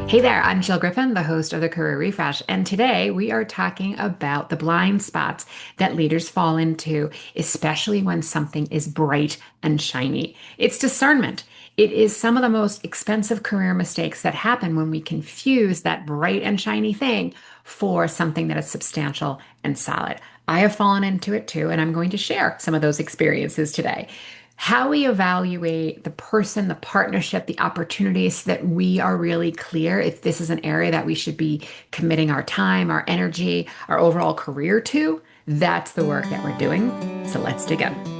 Hey there, I'm Jill Griffin, the host of the Career Refresh, and today we are talking about the blind spots that leaders fall into, especially when something is bright and shiny. It's discernment. It is some of the most expensive career mistakes that happen when we confuse that bright and shiny thing for something that is substantial and solid. I have fallen into it too, and I'm going to share some of those experiences today. How we evaluate the person, the partnership, the opportunities so that we are really clear if this is an area that we should be committing our time, our energy, our overall career to. That's the work that we're doing. So let's dig in.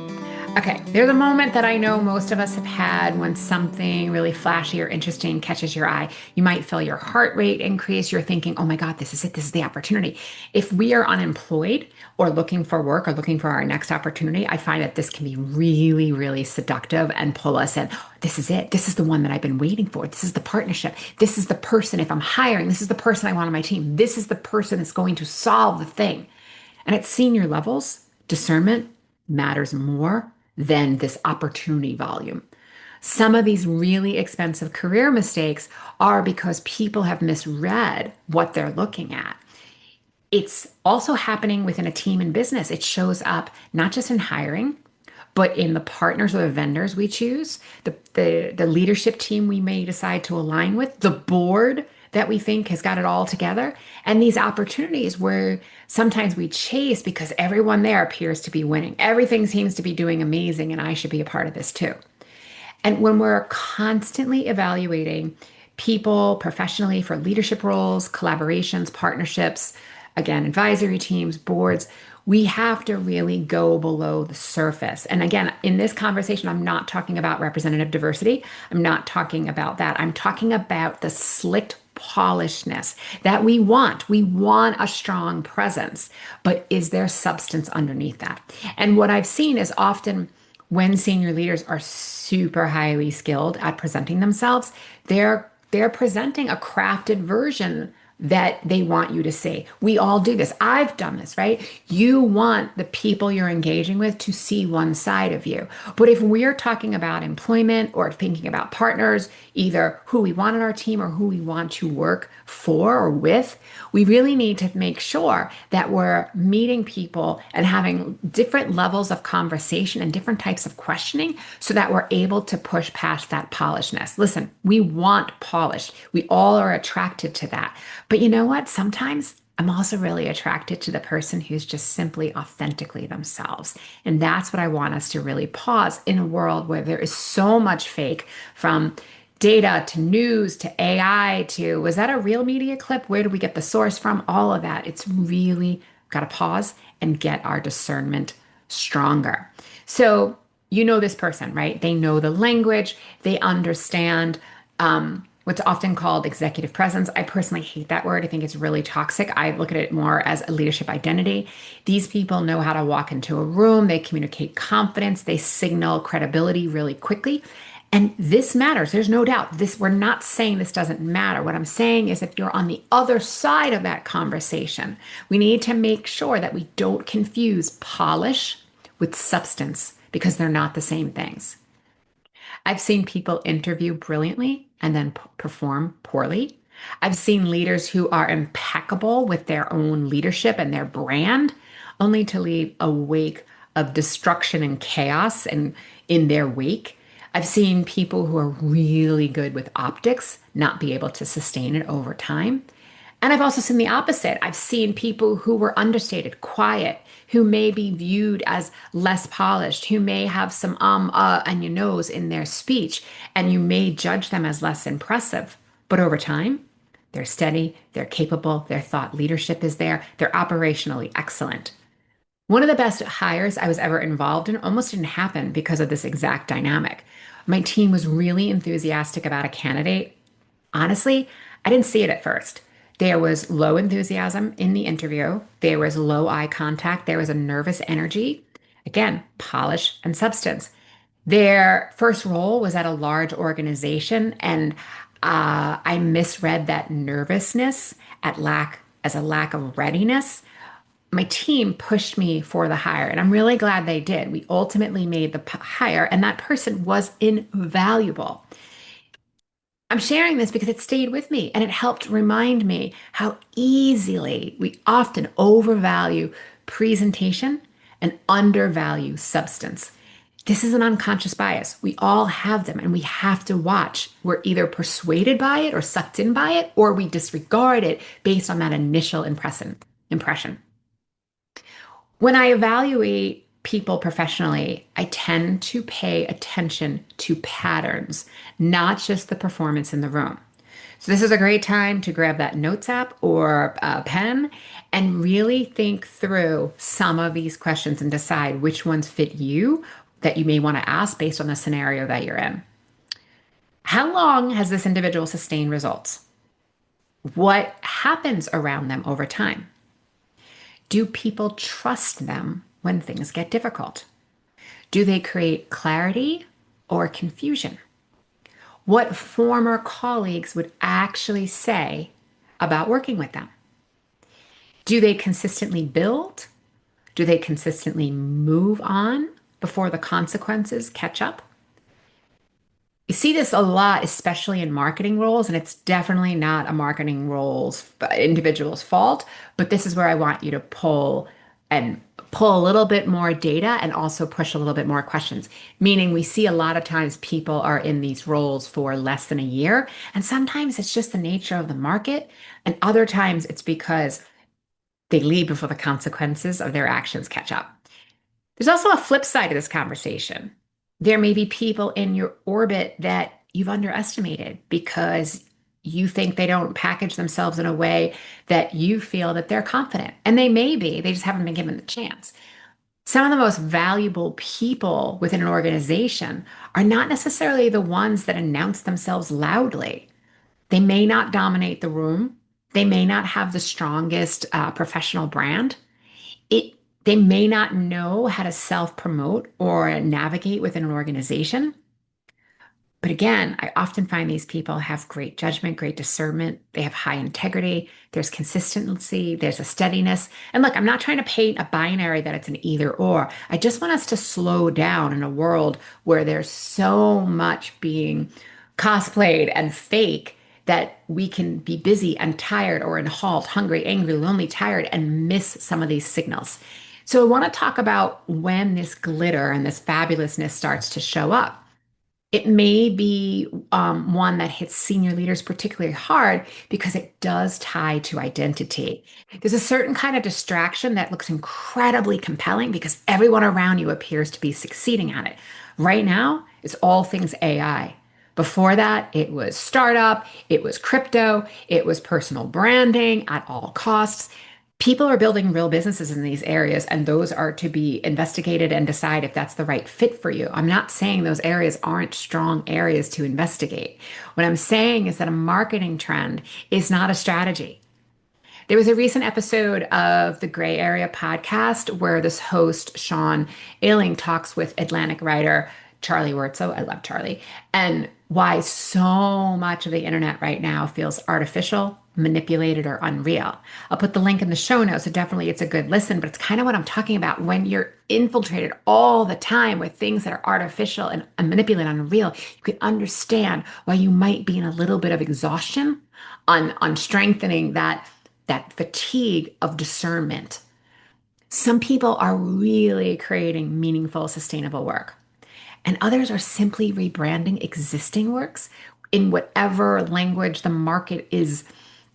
Okay, there's a moment that I know most of us have had when something really flashy or interesting catches your eye. You might feel your heart rate increase. You're thinking, oh my God, this is it. This is the opportunity. If we are unemployed or looking for work or looking for our next opportunity, I find that this can be really, really seductive and pull us in. This is it. This is the one that I've been waiting for. This is the partnership. This is the person, if I'm hiring, this is the person I want on my team. This is the person that's going to solve the thing. And at senior levels, discernment matters more than this opportunity volume. Some of these really expensive career mistakes are because people have misread what they're looking at. It's also happening within a team in business. It shows up not just in hiring, but in the partners or the vendors we choose, the leadership team we may decide to align with, the board that we think has got it all together, and these opportunities where sometimes we chase because everyone there appears to be winning. Everything seems to be doing amazing, and I should be a part of this too. And when we're constantly evaluating people professionally for leadership roles, collaborations, partnerships, again, advisory teams, boards, we have to really go below the surface. And again, in this conversation, I'm not talking about representative diversity. I'm not talking about that. I'm talking about the slicked polishedness that we want. We want a strong presence, but is there substance underneath that? And what I've seen is often when senior leaders are super highly skilled at presenting themselves, they're presenting a crafted version that they want you to see. We all do this. I've done this, right? You want the people you're engaging with to see one side of you. But if we're talking about employment or thinking about partners, either who we want on our team or who we want to work for or with, we really need to make sure that we're meeting people and having different levels of conversation and different types of questioning so that we're able to push past that polishedness. Listen, we want polished. We all are attracted to that. But you know what? Sometimes I'm also really attracted to the person who's just simply authentically themselves. And that's what I want us to really pause in a world where there is so much fake, from data to news to AI to, was that a real media clip? Where do we get the source from? All of that. It's really got to pause and get our discernment stronger. So, you know this person, right? They know the language, they understand what's often called executive presence. I personally hate that word. I think it's really toxic. I look at it more as a leadership identity. These people know how to walk into a room, they communicate confidence, they signal credibility really quickly. And this matters. There's no doubt. We're not saying this doesn't matter. What I'm saying is if you're on the other side of that conversation, we need to make sure that we don't confuse polish with substance because they're not the same things. I've seen people interview brilliantly and then perform poorly. I've seen leaders who are impeccable with their own leadership and their brand, only to leave a wake of destruction and chaos and in their wake. I've seen people who are really good with optics not be able to sustain it over time. And I've also seen the opposite. I've seen people who were understated, quiet, who may be viewed as less polished, who may have some and your nose in their speech, and you may judge them as less impressive. But over time, they're steady, they're capable, their thought leadership is there, they're operationally excellent. One of the best hires I was ever involved in almost didn't happen because of this exact dynamic. My team was really enthusiastic about a candidate. Honestly, I didn't see it at first. There was low enthusiasm in the interview. There was low eye contact. There was a nervous energy. Again, polish and substance. Their first role was at a large organization, and I misread that nervousness as a lack of readiness. My team pushed me for the hire, and I'm really glad they did. We ultimately made the hire, and that person was invaluable. I'm sharing this because it stayed with me and it helped remind me how easily we often overvalue presentation and undervalue substance. This is an unconscious bias. We all have them and we have to watch. We're either persuaded by it or sucked in by it, or we disregard it based on that initial impression. When I evaluate people professionally, I tend to pay attention to patterns, not just the performance in the room. So, this is a great time to grab that notes app or a pen and really think through some of these questions and decide which ones fit you that you may want to ask based on the scenario that you're in. How long has this individual sustained results? What happens around them over time? Do people trust them when things get difficult? Do they create clarity or confusion? What former colleagues would actually say about working with them? Do they consistently build? Do they consistently move on before the consequences catch up? You see this a lot, especially in marketing roles, and it's definitely not a marketing roles individual's fault, but this is where I want you to pull a little bit more data and also push a little bit more questions. Meaning we see a lot of times people are in these roles for less than a year, and sometimes it's just the nature of the market, and other times it's because they leave before the consequences of their actions catch up. There's also a flip side of this conversation. There may be people in your orbit that you've underestimated because you think they don't package themselves in a way that you feel that they're confident. And they may be, they just haven't been given the chance. Some of the most valuable people within an organization are not necessarily the ones that announce themselves loudly. They may not dominate the room. They may not have the strongest professional brand. It They may not know how to self-promote or navigate within an organization. But again, I often find these people have great judgment, great discernment. They have high integrity. There's consistency. There's a steadiness. And look, I'm not trying to paint a binary that it's an either or. I just want us to slow down in a world where there's so much being cosplayed and fake that we can be busy and tired or in halt, hungry, angry, lonely, tired, and miss some of these signals. So I want to talk about when this glitter and this fabulousness starts to show up. It may be one that hits senior leaders particularly hard because it does tie to identity. There's a certain kind of distraction that looks incredibly compelling because everyone around you appears to be succeeding at it. Right now, it's all things AI. Before that, it was startup, it was crypto, it was personal branding at all costs. People are building real businesses in these areas, and those are to be investigated and decide if that's the right fit for you. I'm not saying those areas aren't strong areas to investigate. What I'm saying is that a marketing trend is not a strategy. There was a recent episode of the Gray Area podcast where this host, Sean Ailing, talks with Atlantic writer Charlie Wurtzel. I love Charlie. And why so much of the internet right now feels artificial, manipulated, or unreal. I'll put the link in the show notes. So definitely it's a good listen, but it's kind of what I'm talking about. When you're infiltrated all the time with things that are artificial and manipulated and unreal, you can understand why you might be in a little bit of exhaustion on strengthening that fatigue of discernment. Some people are really creating meaningful, sustainable work, and others are simply rebranding existing works in whatever language the market is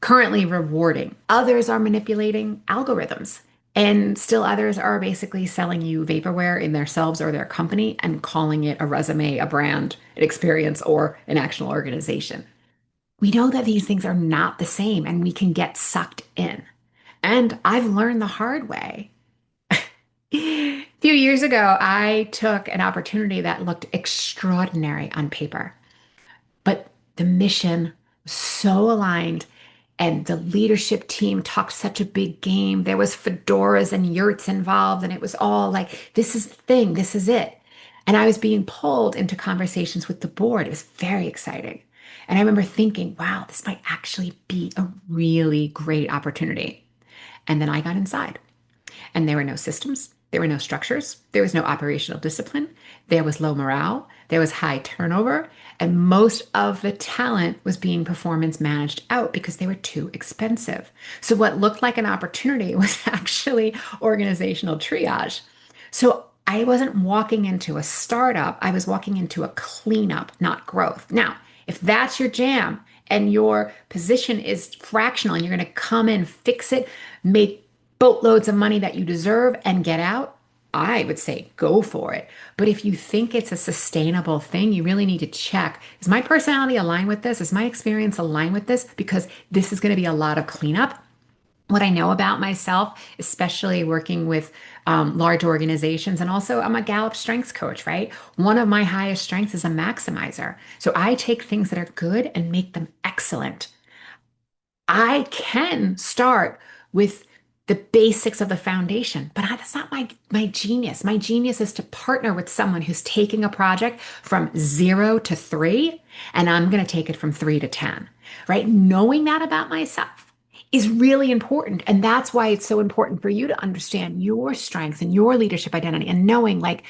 currently rewarding. Others are manipulating algorithms, and still others are basically selling you vaporware in themselves or their company and calling it a resume, a brand, an experience, or an actual organization. We know that these things are not the same and we can get sucked in. And I've learned the hard way. A few years ago, I took an opportunity that looked extraordinary on paper, but the mission was so aligned and the leadership team talked such a big game. There was fedoras and yurts involved, and it was all like, this is the thing, this is it. And I was being pulled into conversations with the board. It was very exciting. And I remember thinking, wow, this might actually be a really great opportunity. And then I got inside, and there were no systems. There were no structures. There was no operational discipline. There was low morale. There was high turnover. And most of the talent was being performance managed out because they were too expensive. So, what looked like an opportunity was actually organizational triage. So, I wasn't walking into a startup, I was walking into a cleanup, not growth. Now, if that's your jam and your position is fractional and you're going to come in, fix it, make boatloads of money that you deserve and get out, I would say go for it. But if you think it's a sustainable thing, you really need to check, is my personality aligned with this? Is my experience aligned with this? Because this is going to be a lot of cleanup. What I know about myself, especially working with large organizations, and also I'm a Gallup strengths coach, right? One of my highest strengths is a maximizer. So I take things that are good and make them excellent. I can start with the basics of the foundation, but that's not my genius. My genius is to partner with someone who's taking a project from 0 to 3, and I'm going to take it from 3 to 10, right? Knowing that about myself is really important. And that's why it's so important for you to understand your strengths and your leadership identity and knowing like,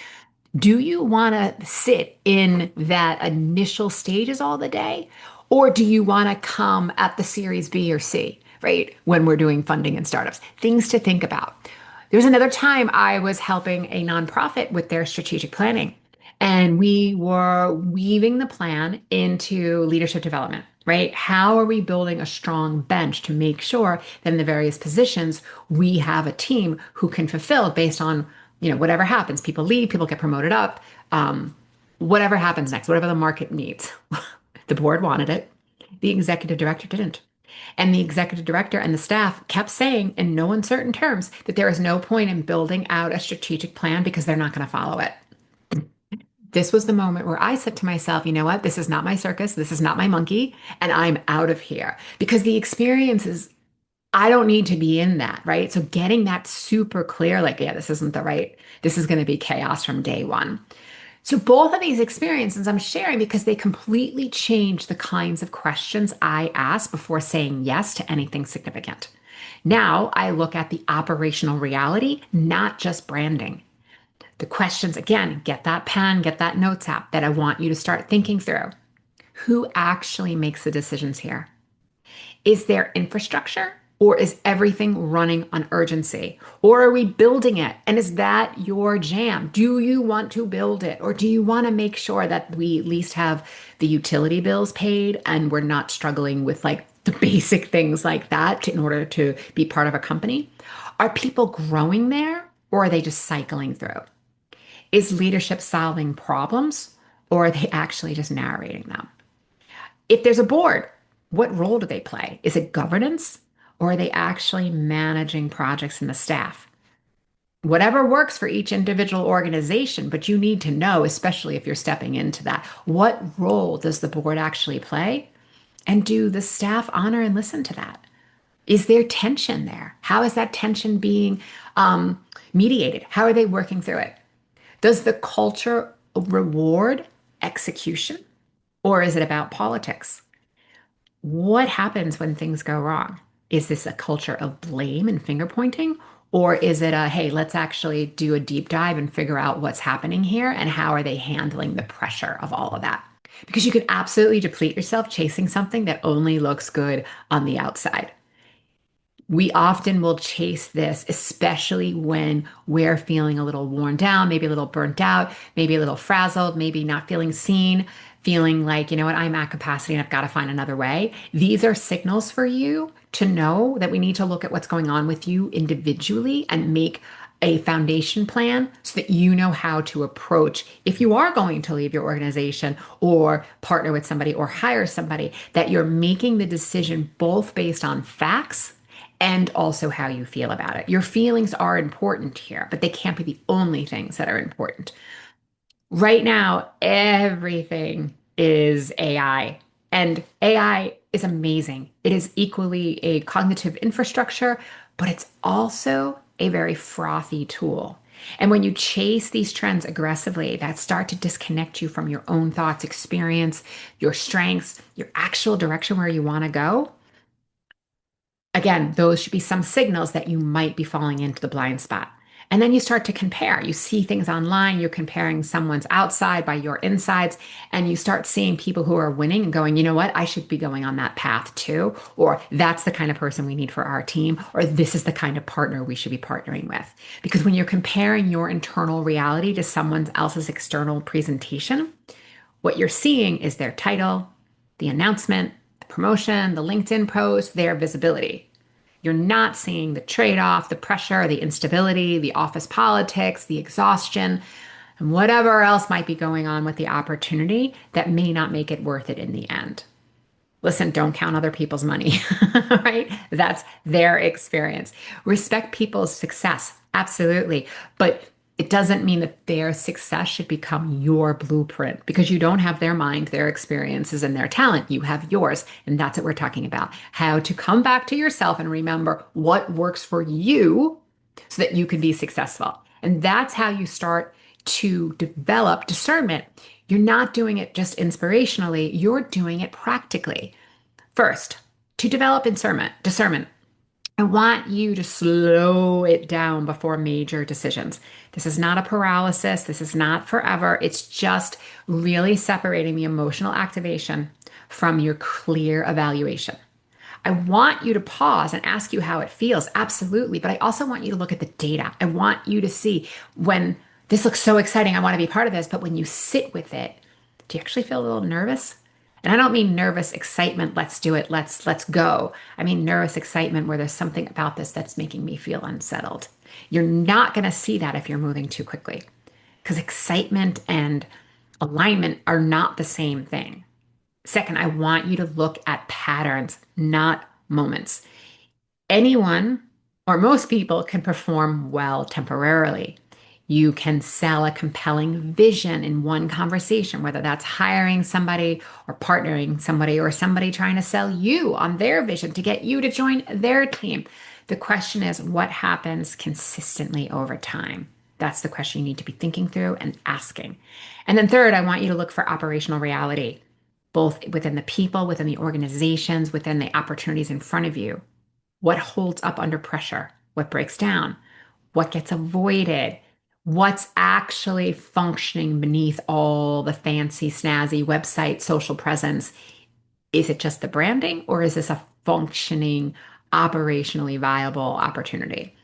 do you want to sit in that initial stages all the day? Or do you want to come at the series B or C, right? When we're doing funding and startups, things to think about. There's another time I was helping a nonprofit with their strategic planning, and we were weaving the plan into leadership development, right? How are we building a strong bench to make sure that in the various positions we have a team who can fulfill based on, whatever happens. People leave, people get promoted up, whatever happens next, whatever the market needs. The board wanted it. The executive director didn't. And the executive director and the staff kept saying in no uncertain terms that there is no point in building out a strategic plan because they're not going to follow it. This was the moment where I said to myself, you know what? This is not my circus. This is not my monkey. And I'm out of here because the experience is, I don't need to be in that, right? So getting that super clear, like, yeah, this isn't the right, this is going to be chaos from day one. So both of these experiences I'm sharing because they completely change the kinds of questions I ask before saying yes to anything significant. Now I look at the operational reality, not just branding. The questions, again, get that pen, get that notes app that I want you to start thinking through. Who actually makes the decisions here? Is there infrastructure or is everything running on urgency? Or are we building it? And is that your jam? Do you want to build it? Or do you want to make sure that we at least have the utility bills paid and we're not struggling with like the basic things like that in order to be part of a company? Are people growing there or are they just cycling through? Is leadership solving problems or are they actually just narrating them? If there's a board, what role do they play? Is it governance or are they actually managing projects and the staff? Whatever works for each individual organization, but you need to know, especially if you're stepping into that, what role does the board actually play? And do the staff honor and listen to that? Is there tension there? How is that tension being mediated? How are they working through it? Does the culture reward execution or is it about politics? What happens when things go wrong? Is this a culture of blame and finger pointing? Or is it a, hey, let's actually do a deep dive and figure out what's happening here and how are they handling the pressure of all of that? Because you can absolutely deplete yourself chasing something that only looks good on the outside. We often will chase this, especially when we're feeling a little worn down, maybe a little burnt out, maybe a little frazzled, maybe not feeling seen, feeling like, you know what, I'm at capacity and I've got to find another way. These are signals for you to know that we need to look at what's going on with you individually and make a foundation plan so that you know how to approach if you are going to leave your organization or partner with somebody or hire somebody, that you're making the decision both based on facts and also how you feel about it. Your feelings are important here, but they can't be the only things that are important. Right now, everything is AI, and AI is amazing. It is equally a cognitive infrastructure, but it's also a very frothy tool. And when you chase these trends aggressively, that start to disconnect you from your own thoughts, experience, your strengths, your actual direction where you want to go. Again, those should be some signals that you might be falling into the blind spot. And then you start to compare. You see things online, you're comparing someone's outside by your insides, and you start seeing people who are winning and going, you know what, I should be going on that path too. Or that's the kind of person we need for our team. Or this is the kind of partner we should be partnering with. Because when you're comparing your internal reality to someone else's external presentation, what you're seeing is their title, the announcement, the promotion, the LinkedIn post, their visibility. You're not seeing the trade off, the pressure, the instability, the office politics, the exhaustion, and whatever else might be going on with the opportunity that may not make it worth it in the end. Listen, don't count other people's money, right? That's their experience. Respect people's success, absolutely. But it doesn't mean that their success should become your blueprint because you don't have their mind, their experiences, and their talent. You have yours. And that's what we're talking about. How to come back to yourself and remember what works for you so that you can be successful. And that's how you start to develop discernment. You're not doing it just inspirationally, you're doing it practically. First, to develop discernment, I want you to slow it down before major decisions. This is not a paralysis. This is not forever. It's just really separating the emotional activation from your clear evaluation. I want you to pause and ask you how it feels. Absolutely. But I also want you to look at the data. I want you to see when this looks so exciting. I want to be part of this. But when you sit with it, do you actually feel a little nervous? And I don't mean nervous excitement, let's do it, let's go. I mean nervous excitement where there's something about this that's making me feel unsettled. You're not going to see that if you're moving too quickly because excitement and alignment are not the same thing. Second, I want you to look at patterns, not moments. Anyone or most people can perform well temporarily. You can sell a compelling vision in one conversation, whether that's hiring somebody or partnering somebody or somebody trying to sell you on their vision to get you to join their team. The question is, what happens consistently over time? That's the question you need to be thinking through and asking. And then third, I want you to look for operational reality, both within the people, within the organizations, within the opportunities in front of you. What holds up under pressure? What breaks down? What gets avoided? What's actually functioning beneath all the fancy, snazzy website, social presence? Is it just the branding or is this a functioning, operationally viable opportunity?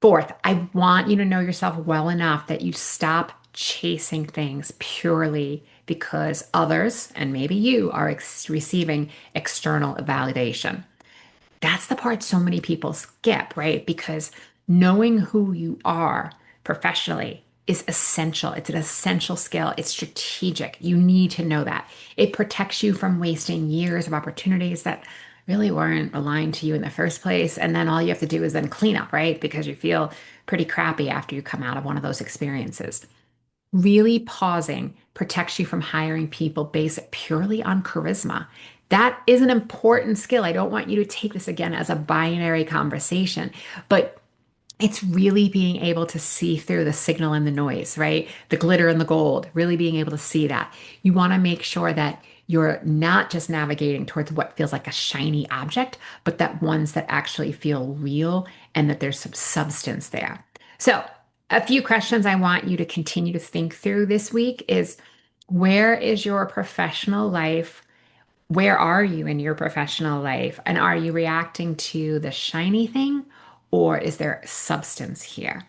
Fourth, I want you to know yourself well enough that you stop chasing things purely because others, and maybe you, are receiving external validation. That's the part so many people skip, right? Because knowing who you are professionally is essential. It's an essential skill. It's strategic. You need to know that. It protects you from wasting years of opportunities that really weren't aligned to you in the first place. And then all you have to do is then clean up, right? Because you feel pretty crappy after you come out of one of those experiences. Really pausing protects you from hiring people based purely on charisma. That is an important skill. I don't want you to take this again as a binary conversation, but it's really being able to see through the signal and the noise, right? The glitter and the gold, really being able to see that. You want to make sure that you're not just navigating towards what feels like a shiny object, but that ones that actually feel real and that there's some substance there. So, a few questions I want you to continue to think through this week is where is your professional life? Where are you in your professional life? And are you reacting to the shiny thing or is there substance here?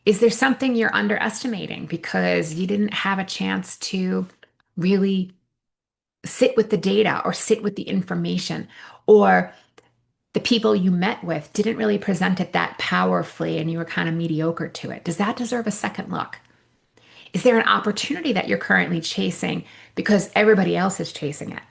Is there something you're underestimating because you didn't have a chance to really sit with the data or sit with the information, or the people you met with didn't really present it that powerfully and you were kind of mediocre to it? Does that deserve a second look? Is there an opportunity that you're currently chasing because everybody else is chasing it?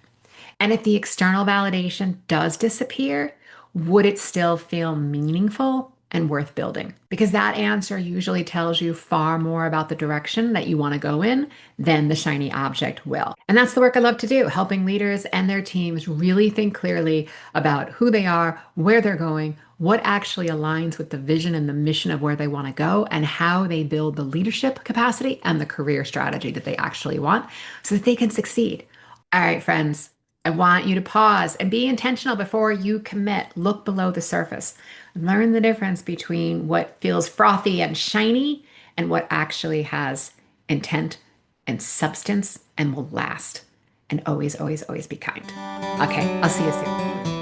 And if the external validation does disappear, would it still feel meaningful and worth building? Because that answer usually tells you far more about the direction that you want to go in than the shiny object will. And that's the work I love to do, helping leaders and their teams really think clearly about who they are, where they're going, what actually aligns with the vision and the mission of where they want to go, and how they build the leadership capacity and the career strategy that they actually want so that they can succeed. All right, friends. I want you to pause and be intentional before you commit. Look below the surface. Learn the difference between what feels frothy and shiny and what actually has intent and substance and will last. And always, always, always be kind. Okay, I'll see you soon.